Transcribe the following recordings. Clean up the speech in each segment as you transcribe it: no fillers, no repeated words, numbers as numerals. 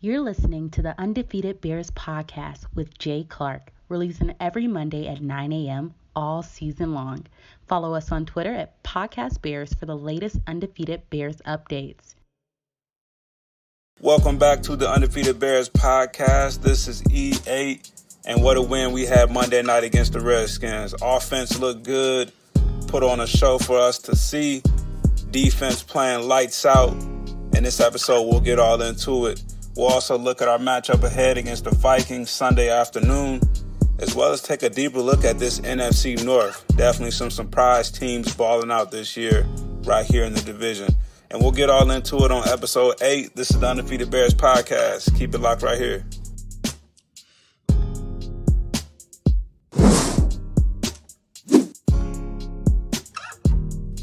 You're listening to the Undefeated Bears podcast with Jay Clark, releasing every Monday at 9 a.m. all season long. Follow us on Twitter at Podcast Bears for the latest Undefeated Bears updates. Welcome back to the Undefeated Bears podcast. This is E8, and what a win we had Monday night against the Redskins. Offense looked good, put on a show for us to see. Defense playing lights out. In this episode, we'll get all into it. We'll also look at our matchup ahead against the Vikings Sunday afternoon, as well as take a deeper look at this NFC North. Definitely some surprise teams balling out this year right here in the division. And we'll get all into it on episode 8. This is the Undefeated Bears podcast. Keep it locked right here.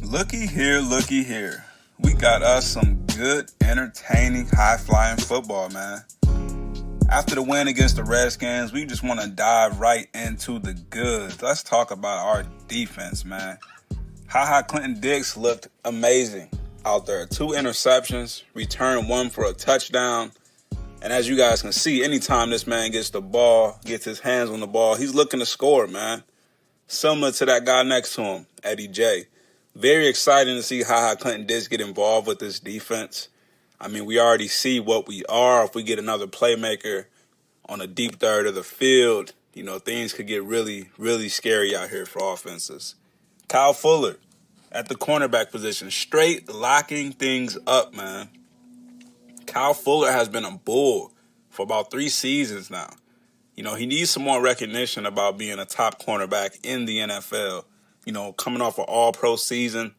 Looky here. We got us some good, entertaining, high-flying football, man. After the win against the Redskins, we just want to dive right into the goods. Let's talk about our defense, man. Clinton Dix looked amazing out there. 2 interceptions, returned 1 for a touchdown. And as you guys can see, anytime this man gets the ball, gets his hands on the ball, he's looking to score, man. Similar to that guy next to him, Eddie J. Very exciting to see Clinton Dix get involved with this defense. I mean, we already see what we are. If we get another playmaker on a deep third of the field, things could get really, really scary out here for offenses. Kyle Fuller at the cornerback position, straight locking things up, man. Kyle Fuller has been a bull for about 3 seasons now. He needs some more recognition about being a top cornerback in the NFL. Coming off an all-pro season,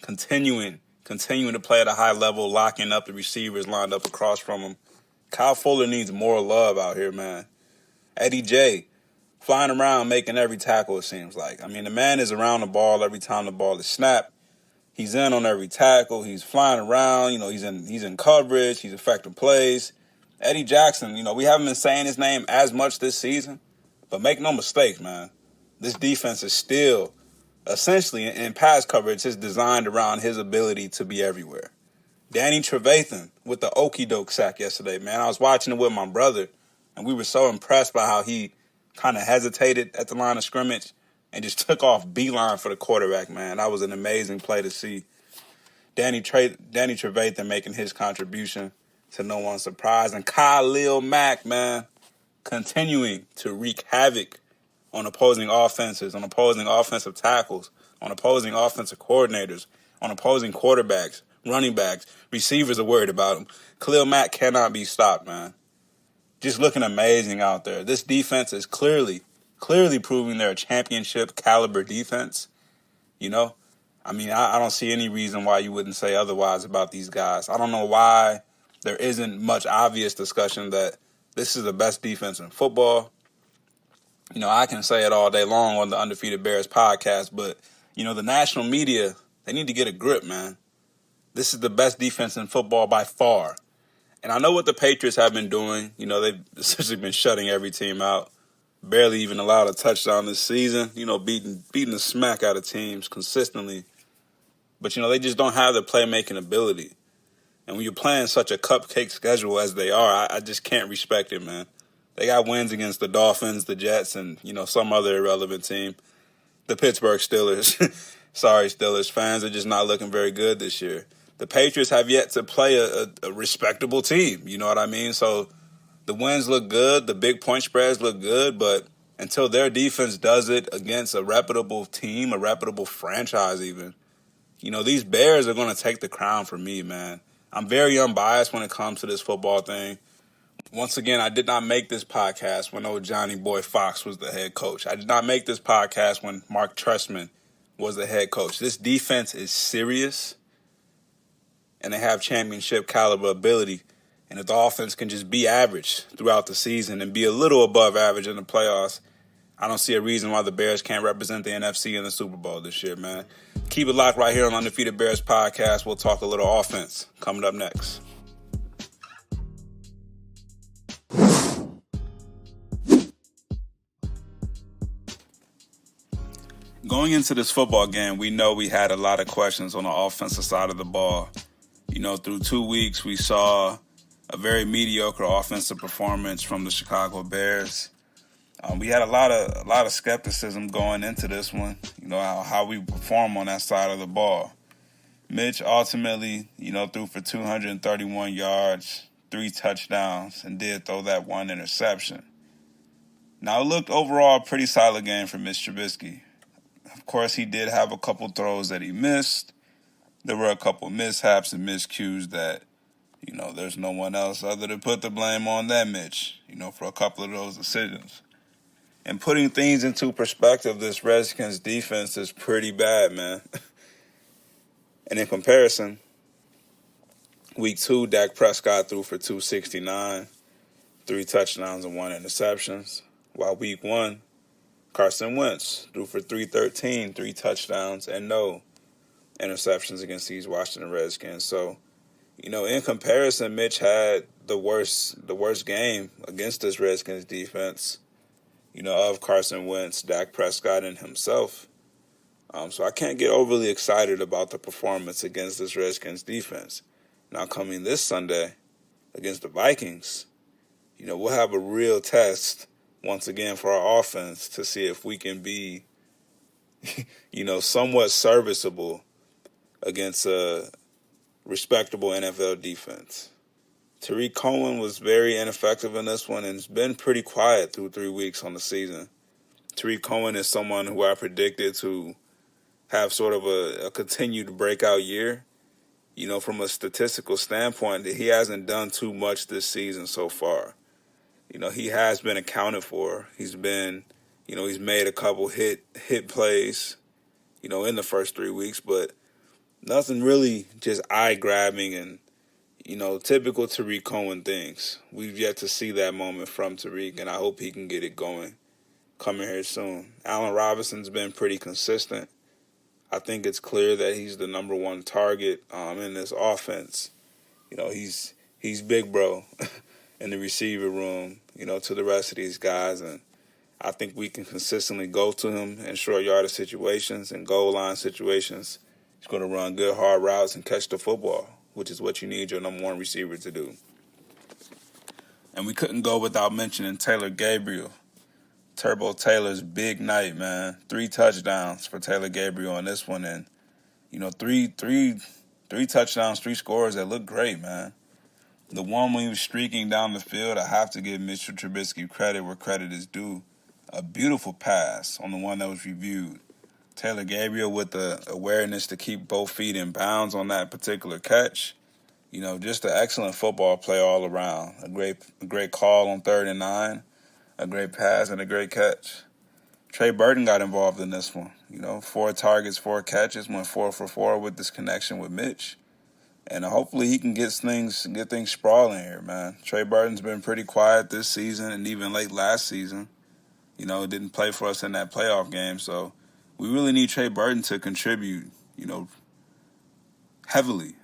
continuing to play at a high level, locking up the receivers lined up across from him. Kyle Fuller needs more love out here, man. Eddie J, flying around, making every tackle, it seems like. I mean, the man is around the ball every time the ball is snapped. He's in on every tackle. He's flying around. He's in coverage. He's affecting plays. Eddie Jackson, we haven't been saying his name as much this season, but make no mistake, man. This defense is still, essentially, in pass coverage, is designed around his ability to be everywhere. Danny Trevathan with the okey-doke sack yesterday, man. I was watching it with my brother, and we were so impressed by how he kind of hesitated at the line of scrimmage and just took off beeline for the quarterback, man. That was an amazing play to see. Danny Trevathan making his contribution to no one's surprise. And Khalil Mack, man, continuing to wreak havoc on opposing offenses, on opposing offensive tackles, on opposing offensive coordinators, on opposing quarterbacks, running backs, receivers are worried about him. Khalil Mack cannot be stopped, man. Just looking amazing out there. This defense is clearly proving they're a championship caliber defense. I don't see any reason why you wouldn't say otherwise about these guys. I don't know why there isn't much obvious discussion that this is the best defense in football. I can say it all day long on the Undefeated Bears podcast, but, the national media, they need to get a grip, man. This is the best defense in football by far. And I know what the Patriots have been doing. They've essentially been shutting every team out. Barely even allowed a touchdown this season, beating the smack out of teams consistently. But, they just don't have the playmaking ability. And when you're playing such a cupcake schedule as they are, I just can't respect it, man. They got wins against the Dolphins, the Jets, and, some other irrelevant team. The Pittsburgh Steelers. Sorry, Steelers fans, are just not looking very good this year. The Patriots have yet to play a respectable team, you know what I mean? So the wins look good, the big point spreads look good, but until their defense does it against a reputable team, a reputable franchise even, these Bears are going to take the crown from me, man. I'm very unbiased when it comes to this football thing. Once again, I did not make this podcast when old Johnny Boy Fox was the head coach. I did not make this podcast when Mark Trestman was the head coach. This defense is serious, and they have championship caliber ability. And if the offense can just be average throughout the season and be a little above average in the playoffs, I don't see a reason why the Bears can't represent the NFC in the Super Bowl this year, man. Keep it locked right here on Undefeated Bears podcast. We'll talk a little offense coming up next. Going into this football game, we know we had a lot of questions on the offensive side of the ball. Through 2 weeks, we saw a very mediocre offensive performance from the Chicago Bears. We had a lot of skepticism going into this one, how we perform on that side of the ball. Mitch ultimately, threw for 231 yards, 3 touchdowns, and did throw that 1 interception. Now, it looked overall a pretty solid game for Mitch Trubisky. Of course, he did have a couple throws that he missed. There were a couple mishaps and miscues that, there's no one else other to put the blame on than Mitch, for a couple of those decisions. And putting things into perspective, this Redskins defense is pretty bad, man. And in comparison, week 2, Dak Prescott threw for 269, 3 touchdowns and 1 interception. While week 1, Carson Wentz threw for 313, 3 touchdowns and no interceptions against these Washington Redskins. So, in comparison, Mitch had the worst game against this Redskins defense, of Carson Wentz, Dak Prescott, and himself. So I can't get overly excited about the performance against this Redskins defense. Now, coming this Sunday against the Vikings, we'll have a real test once again for our offense to see if we can be, somewhat serviceable against a respectable NFL defense. Tariq Cohen was very ineffective in this one and has been pretty quiet through 3 weeks on the season. Tariq Cohen is someone who I predicted to have sort of a continued breakout year. From a statistical standpoint, he hasn't done too much this season so far. He has been accounted for. He's been, he's made a couple hit plays, in the first 3 weeks, but nothing really just eye-grabbing and, typical Tariq Cohen things. We've yet to see that moment from Tariq, and I hope he can get it going coming here soon. Allen Robinson's been pretty consistent. I think it's clear that he's the number one target in this offense. He's big bro in the receiver room, to the rest of these guys. And I think we can consistently go to him in short yardage situations and goal line situations. He's going to run good, hard routes and catch the football, which is what you need your number one receiver to do. And we couldn't go without mentioning Taylor Gabriel. Turbo Taylor's big night, man. 3 touchdowns for Taylor Gabriel on this one. And, three touchdowns, 3 scores that look great, man. The one when he was streaking down the field, I have to give Mitch Trubisky credit where credit is due. A beautiful pass on the one that was reviewed. Taylor Gabriel with the awareness to keep both feet in bounds on that particular catch. Just an excellent football play all around. A great call on 3rd and 9. A great pass and a great catch. Trey Burton got involved in this one. 4 targets, 4 catches, went 4 for 4 with this connection with Mitch. And hopefully he can get things sprawling here, man. Trey Burton's been pretty quiet this season and even late last season. Didn't play for us in that playoff game. So we really need Trey Burton to contribute, heavily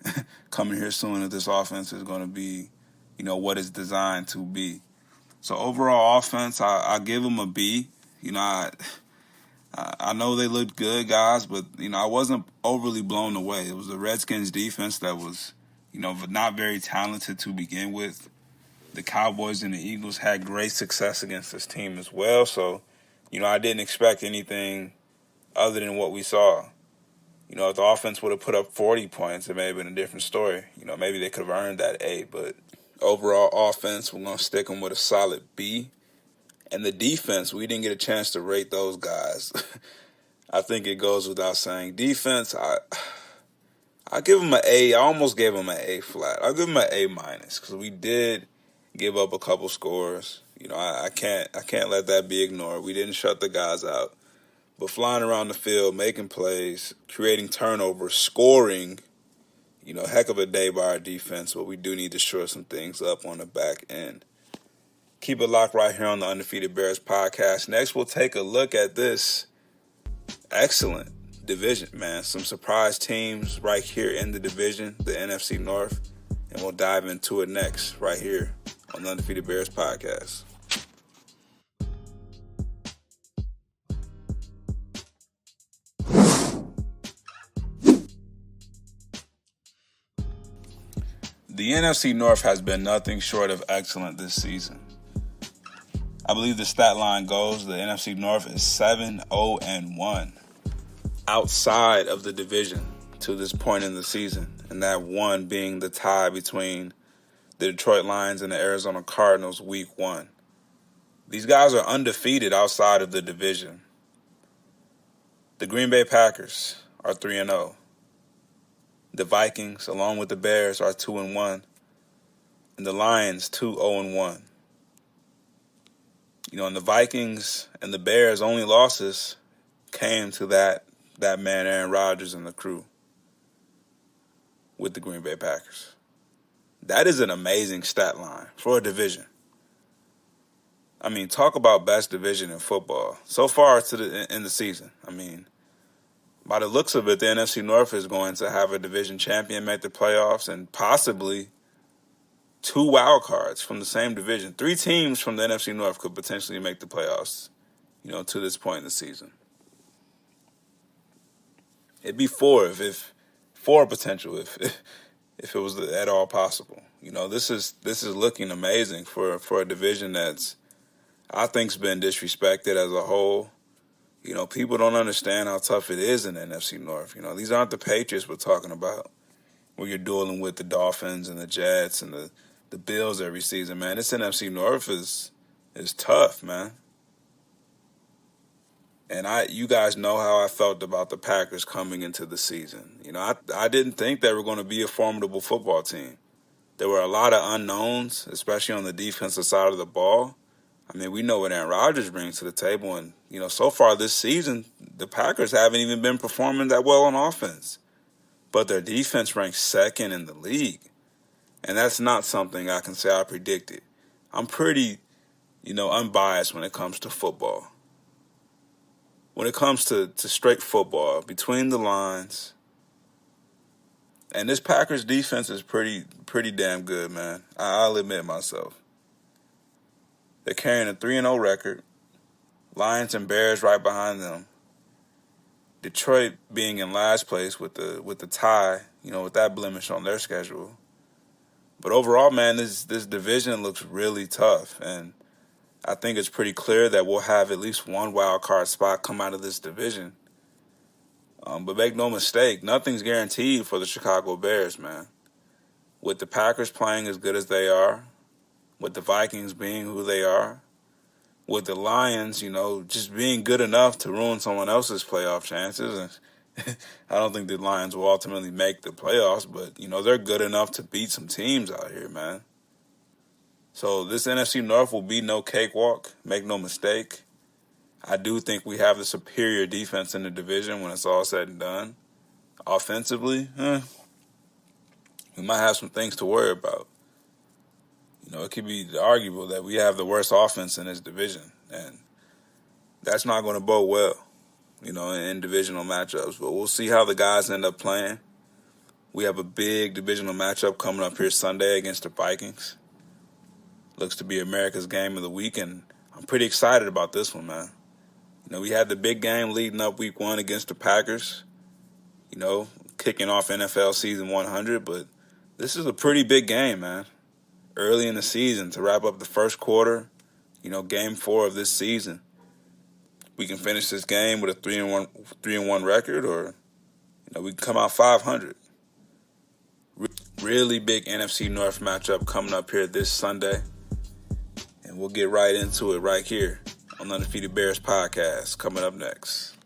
coming here soon if this offense is going to be, what it's designed to be. So overall offense, I give them a B. I know they looked good, guys, but, I wasn't overly blown away. It was the Redskins defense that was, not very talented to begin with. The Cowboys and the Eagles had great success against this team as well. So, I didn't expect anything other than what we saw. If the offense would have put up 40 points, it may have been a different story. Maybe they could have earned that A, but overall offense, we're going to stick them with a solid B. And the defense, we didn't get a chance to rate those guys. I think it goes without saying. Defense, I give them an A. I almost gave them an A flat. I'll give them an A minus because we did give up a couple scores. I can't let that be ignored. We didn't shut the guys out. But flying around the field, making plays, creating turnovers, scoring, heck of a day by our defense, but we do need to shore some things up on the back end. Keep it locked right here on the Undefeated Bears podcast. Next, we'll take a look at this excellent division, man. Some surprise teams right here in the division, the NFC North, and we'll dive into it next right here on the Undefeated Bears podcast. The NFC North has been nothing short of excellent this season. I believe the stat line goes, the NFC North is 7-0-1 outside of the division to this point in the season, and that one being the tie between the Detroit Lions and the Arizona Cardinals week 1. These guys are undefeated outside of the division. The Green Bay Packers are 3-0. The Vikings, along with the Bears, are 2-1. And the Lions, 2-0-1. And the Vikings and the Bears' only losses came to that man Aaron Rodgers and the crew with the Green Bay Packers. That is an amazing stat line for a division. I mean, talk about best division in football so far in the season. I mean, by the looks of it, the NFC North is going to have a division champion make the playoffs and possibly 2 wild cards from the same division. 3 teams from the NFC North could potentially make the playoffs, to this point in the season. It'd be 4 if 4 potential if it was at all possible. This is looking amazing for a division that's, I think's been disrespected as a whole. People don't understand how tough it is in the NFC North. These aren't the Patriots we're talking about, where you're dueling with the Dolphins and the Jets and the Bills every season, man. This NFC North is tough, man. And you guys know how I felt about the Packers coming into the season. I didn't think they were going to be a formidable football team. There were a lot of unknowns, especially on the defensive side of the ball. I mean, we know what Aaron Rodgers brings to the table. And, so far this season, the Packers haven't even been performing that well on offense. But their defense ranks 2nd in the league. And that's not something I can say I predicted. I'm pretty, unbiased when it comes to football. When it comes to straight football, between the lines. And this Packers defense is pretty damn good, man. I'll admit myself. They're carrying a 3-0 record. Lions and Bears right behind them. Detroit being in last place with the tie, with that blemish on their schedule. But overall, man, this division looks really tough. And I think it's pretty clear that we'll have at least one wild card spot come out of this division. But make no mistake, nothing's guaranteed for the Chicago Bears, man. With the Packers playing as good as they are, with the Vikings being who they are, with the Lions, just being good enough to ruin someone else's playoff chances. And I don't think the Lions will ultimately make the playoffs, but, they're good enough to beat some teams out here, man. So this NFC North will be no cakewalk, make no mistake. I do think we have the superior defense in the division when it's all said and done. Offensively, we might have some things to worry about. It could be arguable that we have the worst offense in this division, and that's not going to bode well, in divisional matchups. But we'll see how the guys end up playing. We have a big divisional matchup coming up here Sunday against the Vikings. Looks to be America's game of the week, and I'm pretty excited about this one, man. We had the big game leading up week 1 against the Packers, kicking off NFL season 100, but this is a pretty big game, man. Early in the season to wrap up the first quarter, game 4 of this season. We can finish this game with a 3-1 record, or we can come out 500. Really big NFC North matchup coming up here this Sunday, and we'll get right into it right here on the Undefeated Bears podcast coming up next.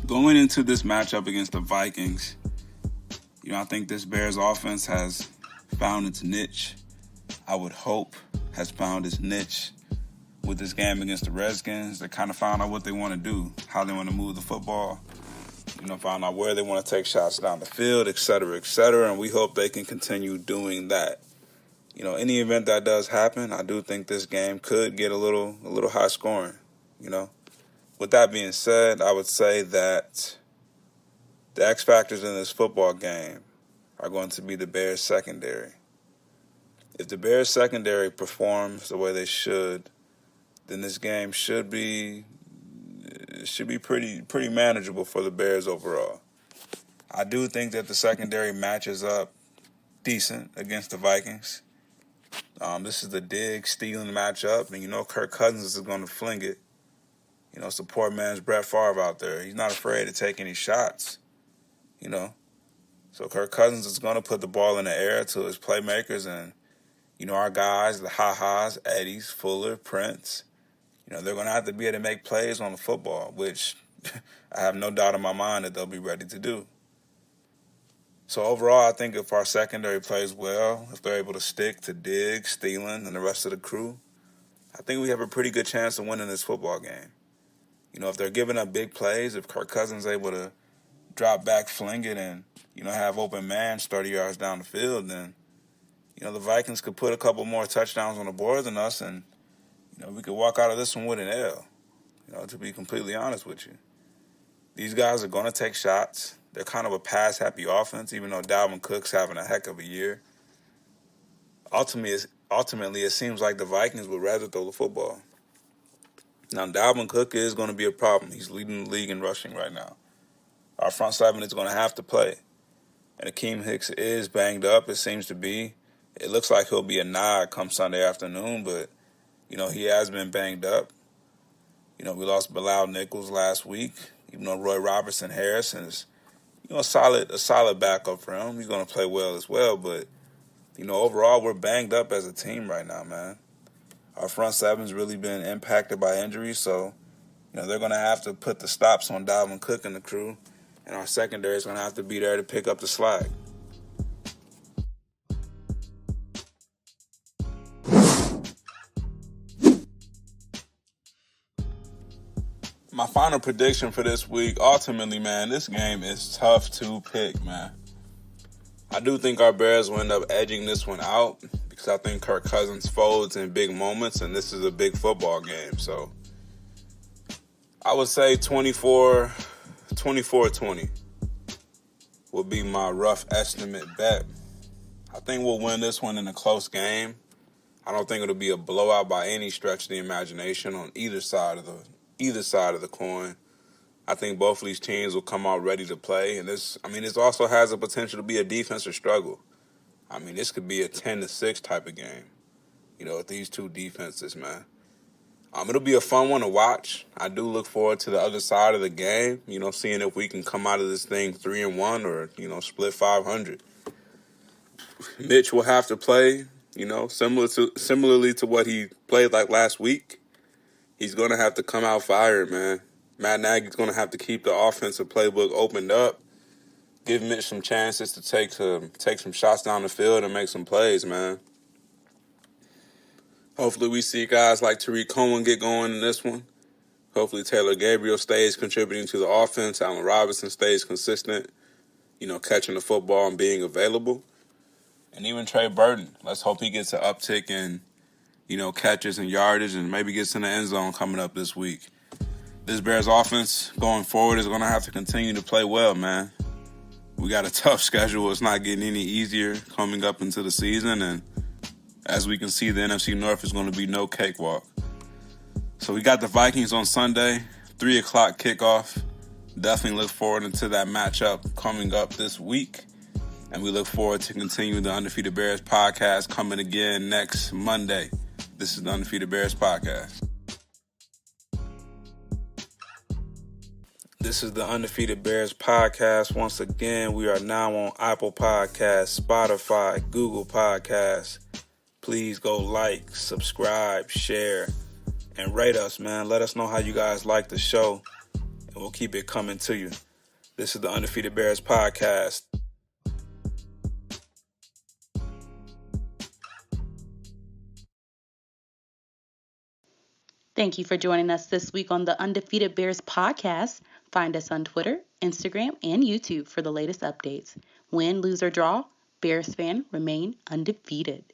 Going into this matchup against the Vikings, I think this Bears offense has found its niche. I would hope has found its niche with this game against the Redskins. They kind of found out what they want to do, how they want to move the football, found out where they want to take shots down the field, et cetera, and we hope they can continue doing that. Any event that does happen, I do think this game could get a little high scoring, With that being said, I would say that the X factors in this football game are going to be the Bears secondary. If the Bears secondary performs the way they should, then this game should be should be pretty manageable for the Bears overall. I do think that the secondary matches up decent against the Vikings. This is the Diggs-Stealing matchup, and Kirk Cousins is going to fling it. Support man's Brett Favre out there. He's not afraid to take any shots. So Kirk Cousins is going to put the ball in the air to his playmakers, and our guys, the ha-has, Eddies, Fuller, Prince. They're going to have to be able to make plays on the football, which I have no doubt in my mind that they'll be ready to do. So overall, I think if our secondary plays well, if they're able to stick to Diggs, Thielen, and the rest of the crew, I think we have a pretty good chance of winning this football game. If they're giving up big plays, if Kirk Cousins is able to drop back, fling it, and, have open man 30 yards down the field, then, the Vikings could put a couple more touchdowns on the board than us, and, we could walk out of this one with an L, to be completely honest with you. These guys are going to take shots. They're kind of a pass-happy offense, even though Dalvin Cook's having a heck of a year. Ultimately, it seems like the Vikings would rather throw the football. Now, Dalvin Cook is going to be a problem. He's leading the league in rushing right now. Our front seven is going to have to play. And Akeem Hicks is banged up, it seems to be. It looks like he'll be a nod come Sunday afternoon, but, he has been banged up. We lost Bilal Nichols last week, even though Roy Robertson Harrison is, a solid backup for him. He's going to play well as well, but, overall, we're banged up as a team right now, man. Our front seven's really been impacted by injuries, so, they're going to have to put the stops on Dalvin Cook and the crew, and our secondary is going to have to be there to pick up the slack. My final prediction for this week, ultimately, man, this game is tough to pick, man. I do think our Bears will end up edging this one out because I think Kirk Cousins folds in big moments, and this is a big football game. So I would say 24-20 would be my rough estimate bet. I think we'll win this one in a close game. I don't think it'll be a blowout by any stretch of the imagination on either side of the coin. I think both of these teams will come out ready to play, and this also has the potential to be a defensive struggle. This could be a 10-6 type of game, with these two defenses, man. It'll be a fun one to watch. I do look forward to the other side of the game, seeing if we can come out of this thing 3-1 or, split 500. Mitch will have to play, similarly to what he played like last week. He's going to have to come out fired, man. Matt Nagy's going to have to keep the offensive playbook opened up, give Mitch some chances to take some shots down the field and make some plays, man. Hopefully we see guys like Tariq Cohen get going in this one. Hopefully Taylor Gabriel stays contributing to the offense. Allen Robinson stays consistent, catching the football and being available. And even Trey Burton, let's hope he gets an uptick in, catches and yardage and maybe gets in the end zone coming up this week. This Bears offense going forward is going to have to continue to play well, man. We got a tough schedule. It's not getting any easier coming up into the season, and as we can see, the NFC North is going to be no cakewalk. So we got the Vikings on Sunday, 3 o'clock kickoff. Definitely look forward to that matchup coming up this week. And we look forward to continuing the Undefeated Bears podcast coming again next Monday. This is the Undefeated Bears podcast. This is the Undefeated Bears podcast. Once again, we are now on Apple Podcasts, Spotify, Google Podcasts. Please go like, subscribe, share, and rate us, man. Let us know how you guys like the show, and we'll keep it coming to you. This is the Undefeated Bears podcast. Thank you for joining us this week on the Undefeated Bears podcast. Find us on Twitter, Instagram, and YouTube for the latest updates. Win, lose, or draw, Bears fan remain undefeated.